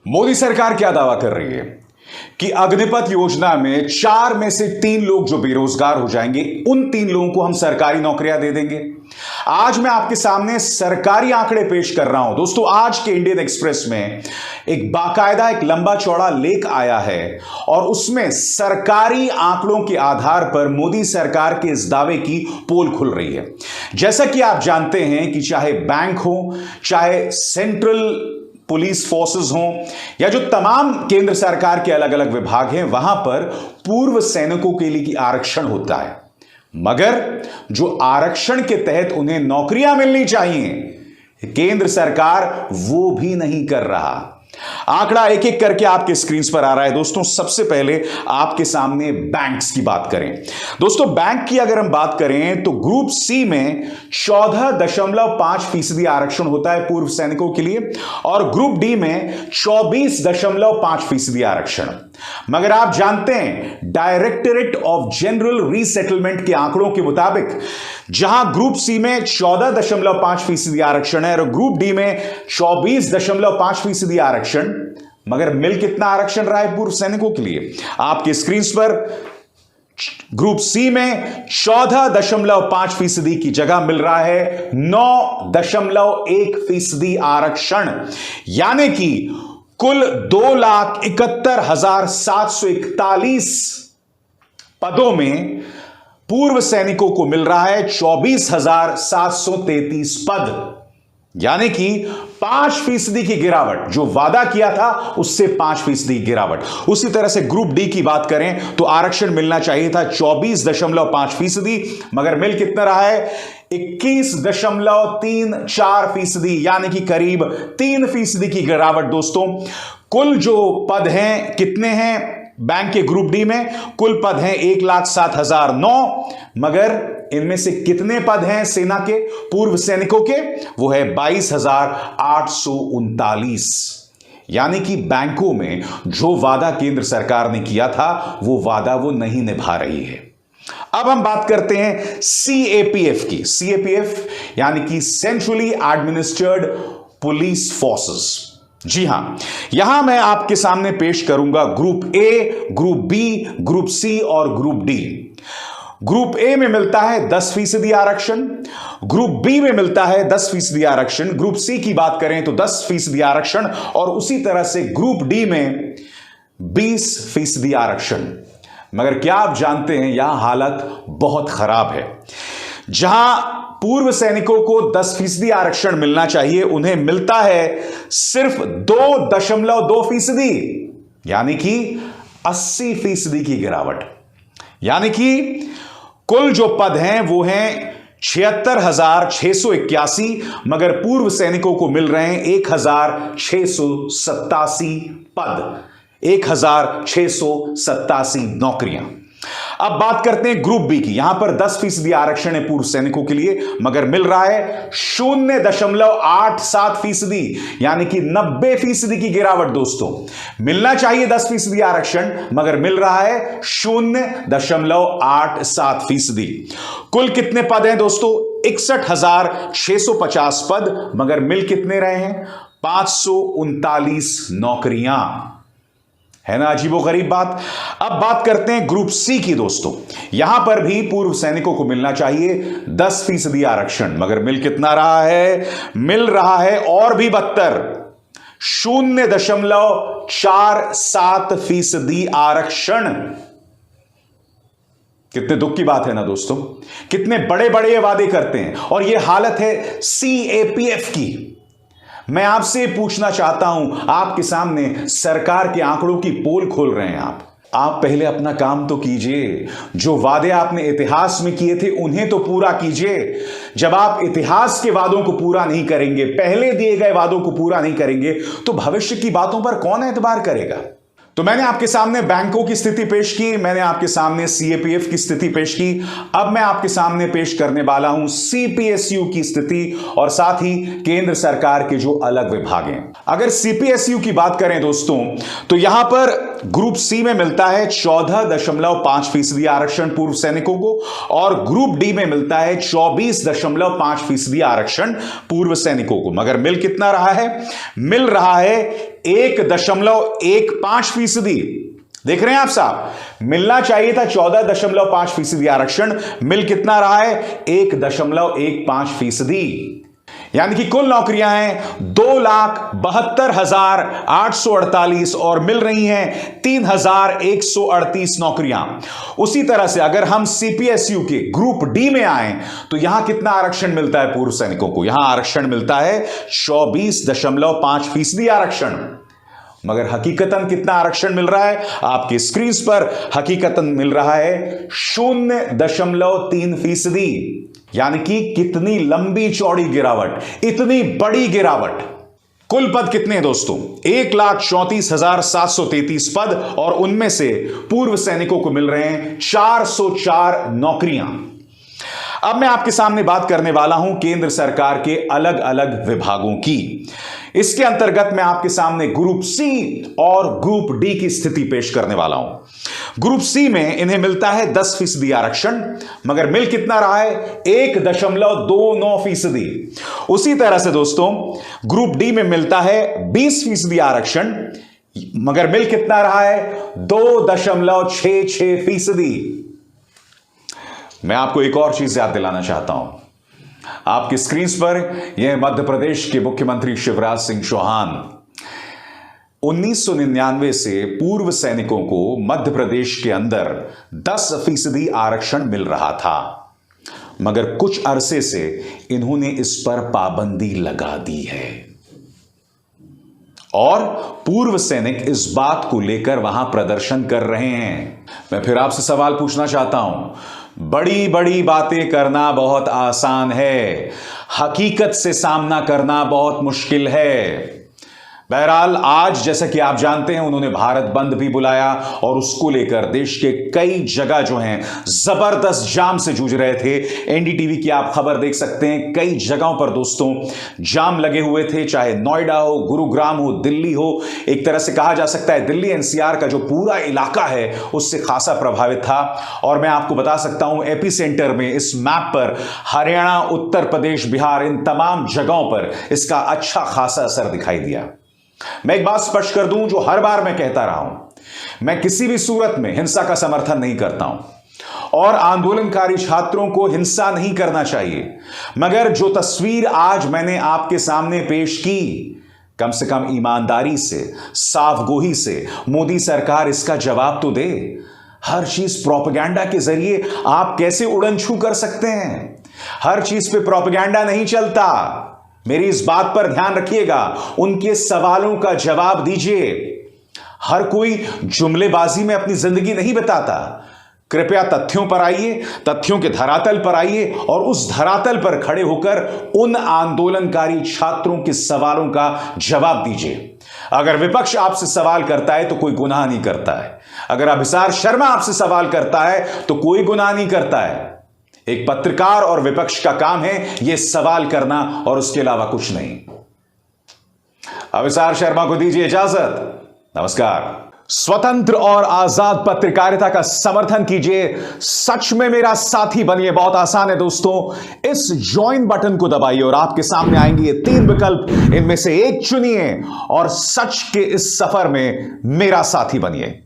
मोदी सरकार क्या दावा कर रही है कि अग्निपथ योजना में 4 में से 3 लोग जो बेरोजगार हो जाएंगे उन 3 लोगों को हम सरकारी नौकरियां दे देंगे। आज मैं आपके सामने सरकारी आंकड़े पेश कर रहा हूं दोस्तों। आज के इंडियन एक्सप्रेस में एक बाकायदा एक लंबा चौड़ा लेख आया है और उसमें सरकारी आंकड़ों के आधार पर मोदी सरकार के इस दावे की पोल खुल रही है। जैसा कि आप जानते हैं कि चाहे बैंक हो, चाहे सेंट्रल पुलिस फोर्सेस हों या जो तमाम केंद्र सरकार के अलग अलग विभाग हैं, वहां पर पूर्व सैनिकों के लिए आरक्षण होता है, मगर जो आरक्षण के तहत उन्हें नौकरियां मिलनी चाहिए केंद्र सरकार वो भी नहीं कर रहा। आंकड़ा एक एक करके आपके स्क्रीन पर आ रहा है दोस्तों। सबसे पहले आपके सामने बैंक्स की बात करें दोस्तों। बैंक की अगर हम बात करें तो ग्रुप सी में 14.5% आरक्षण होता है पूर्व सैनिकों के लिए और ग्रुप डी में 24.5% आरक्षण। मगर आप जानते हैं डायरेक्टरेट ऑफ जनरल रीसेटलमेंट के आंकड़ों के मुताबिक जहां ग्रुप सी में 14.5% आरक्षण है और ग्रुप डी में 24.5% आरक्षण, मगर मिल कितना आरक्षण रहा है पूर्व सैनिकों के लिए आपके स्क्रीन पर। ग्रुप सी में 14.5% की जगह मिल रहा है 9.1% आरक्षण, यानी कि कुल 2,71,741 पदों में पूर्व सैनिकों को मिल रहा है 24,733 पद, यानी कि 5% की गिरावट। जो वादा किया था उससे 5% की गिरावट। उसी तरह से ग्रुप डी की बात करें तो आरक्षण मिलना चाहिए था 24.5%, मगर मिल कितना रहा है 21.34%, यानी कि करीब 3% की गिरावट दोस्तों। कुल जो पद हैं कितने हैं बैंक के ग्रुप डी में? कुल पद हैं 1,07,009, मगर इनमें से कितने पद हैं सेना के पूर्व सैनिकों के? वो है 22,839, यानी कि बैंकों में जो वादा केंद्र सरकार ने किया था वो वादा वो नहीं निभा रही है। अब हम बात करते हैं सीएपीएफ की। सीएपीएफ यानी कि सेंट्रली एडमिनिस्ट्रेड पुलिस फोर्सेस। जी हां, यहां मैं आपके सामने पेश करूंगा group A, group B, group C और ग्रुप डी। ग्रुप ए में मिलता है 10% आरक्षण, ग्रुप बी में मिलता है 10% आरक्षण, ग्रुप सी की बात करें तो 10% आरक्षण और उसी तरह से ग्रुप डी में 20% आरक्षण। मगर क्या आप जानते हैं यहां हालत बहुत खराब है। जहां पूर्व सैनिकों को 10% आरक्षण मिलना चाहिए उन्हें मिलता है सिर्फ 2.2%, यानी कि 80% की गिरावट। यानी कि कुल जो पद हैं वो हैं 76,681, मगर पूर्व सैनिकों को मिल रहे हैं 1,687 पद, 1,687 नौकरियां। अब बात करते हैं ग्रुप बी की। यहां पर 10% आरक्षण है पूर्व सैनिकों के लिए, मगर मिल रहा है 0.87%, यानी कि 90% की गिरावट दोस्तों। मिलना चाहिए 10% आरक्षण, मगर मिल रहा है 0.87%। कुल कितने पद हैं दोस्तों? 61,650 पद, मगर मिल कितने रहे हैं? 539 नौकरियां। है ना अजीबोगरीब बात। अब बात करते हैं ग्रुप सी की दोस्तों। यहां पर भी पूर्व सैनिकों को मिलना चाहिए 10% आरक्षण, मगर मिल कितना रहा है? मिल रहा है और भी बदतर 0.47% आरक्षण। कितने दुख की बात है ना दोस्तों, कितने बड़े बड़े ये वादे करते हैं और ये हालत है सीएपीएफ की। मैं आपसे पूछना चाहता हूं, आपके सामने सरकार के आंकड़ों की पोल खोल रहे हैं आप पहले अपना काम तो कीजिए। जो वादे आपने इतिहास में किए थे उन्हें तो पूरा कीजिए। जब आप इतिहास के वादों को पूरा नहीं करेंगे, पहले दिए गए वादों को पूरा नहीं करेंगे, तो भविष्य की बातों पर कौन एतबार करेगा? तो मैंने आपके सामने बैंकों की स्थिति पेश की, मैंने आपके सामने सीएपीएफ की स्थिति पेश की। अब मैं आपके सामने पेश करने वाला हूं सीपीएसयू की स्थिति और साथ ही केंद्र सरकार के जो अलग विभाग हैं। अगर सीपीएसयू की बात करें दोस्तों तो यहां पर ग्रुप सी में मिलता है 14.5% आरक्षण पूर्व सैनिकों को और ग्रुप डी में मिलता है 24.5% आरक्षण पूर्व सैनिकों को। मगर मिल कितना रहा है? मिल रहा है 1.15%। देख रहे हैं आप साहब, मिलना चाहिए था 14.5% आरक्षण, मिल कितना रहा है? 1.15%। यानी कि कुल नौकरियां हैं 2,72,848 और मिल रही हैं 3,138 नौकरियां। उसी तरह से अगर हम सीपीएसयू के ग्रुप डी में आए तो यहां कितना आरक्षण मिलता है पूर्व सैनिकों को? यहां आरक्षण मिलता है 24.5% आरक्षण। मगर हकीकतन कितना आरक्षण मिल रहा है? आपकी स्क्रीन पर हकीकतन मिल रहा है 0.3%। यानी कि कितनी लंबी चौड़ी गिरावट, इतनी बड़ी गिरावट। कुल पद कितने हैं दोस्तों? 1,34,733 पद और उनमें से पूर्व सैनिकों को मिल रहे हैं 404 नौकरियां। अब मैं आपके सामने बात करने वाला हूं केंद्र सरकार के अलग अलग विभागों की। इसके अंतर्गत मैं आपके सामने ग्रुप सी और ग्रुप डी की स्थिति पेश करने वाला हूं। ग्रुप सी में इन्हें मिलता है 10% आरक्षण, मगर मिल कितना रहा है? 1.29%। उसी तरह से दोस्तों ग्रुप डी में मिलता है 20% आरक्षण, मगर मिल कितना रहा है? 2.66%। मैं आपको एक और चीज याद दिलाना चाहता हूं। आपकी स्क्रीन पर यह मध्य प्रदेश के मुख्यमंत्री शिवराज सिंह चौहान 1999 से पूर्व सैनिकों को मध्य प्रदेश के अंदर 10% आरक्षण मिल रहा था, मगर कुछ अरसे से इन्होंने इस पर पाबंदी लगा दी है और पूर्व सैनिक इस बात को लेकर वहां प्रदर्शन कर रहे हैं। मैं फिर आपसे सवाल पूछना चाहता हूं, बड़ी बड़ी बातें करना बहुत आसान है, हकीकत से सामना करना बहुत मुश्किल है। बहरहाल आज जैसा कि आप जानते हैं उन्होंने भारत बंद भी बुलाया और उसको लेकर देश के कई जगह जो हैं जबरदस्त जाम से जूझ रहे थे। एनडीटीवी की आप खबर देख सकते हैं, कई जगहों पर दोस्तों जाम लगे हुए थे, चाहे नोएडा हो, गुरुग्राम हो, दिल्ली हो। एक तरह से कहा जा सकता है दिल्ली एनसीआर का जो पूरा इलाका है उससे खासा प्रभावित था। और मैं आपको बता सकता हूं एपी सेंटर में इस मैप पर हरियाणा, उत्तर प्रदेश, बिहार, इन तमाम जगहों पर इसका अच्छा खासा असर दिखाई दिया। मैं एक बात स्पष्ट कर दूं जो हर बार मैं कहता रहा हूं, मैं किसी भी सूरत में हिंसा का समर्थन नहीं करता हूं और आंदोलनकारी छात्रों को हिंसा नहीं करना चाहिए। मगर जो तस्वीर आज मैंने आपके सामने पेश की, कम से कम ईमानदारी से, साफगोही से मोदी सरकार इसका जवाब तो दे। हर चीज प्रोपेगेंडा के जरिए आप कैसे उड़न छू कर सकते हैं? हर चीज पे प्रोपेगेंडा नहीं चलता। मेरी इस बात पर ध्यान रखिएगा, उनके सवालों का जवाब दीजिए। हर कोई जुमलेबाजी में अपनी जिंदगी नहीं बिताता। कृपया तथ्यों पर आइए, तथ्यों के धरातल पर आइए और उस धरातल पर खड़े होकर उन आंदोलनकारी छात्रों के सवालों का जवाब दीजिए। अगर विपक्ष आपसे सवाल करता है तो कोई गुनाह नहीं करता है। अगर अभिसार शर्मा आपसे सवाल करता है तो कोई गुनाह नहीं करता है। एक पत्रकार और विपक्ष का काम है यह सवाल करना और उसके अलावा कुछ नहीं। अभिसार शर्मा को दीजिए इजाजत। नमस्कार। स्वतंत्र और आजाद पत्रकारिता का समर्थन कीजिए, सच में मेरा साथी बनिए। बहुत आसान है दोस्तों, इस ज्वाइन बटन को दबाइए और आपके सामने आएंगे ये 3 विकल्प, इनमें से एक चुनिए और सच के इस सफर में मेरा साथी बनिए।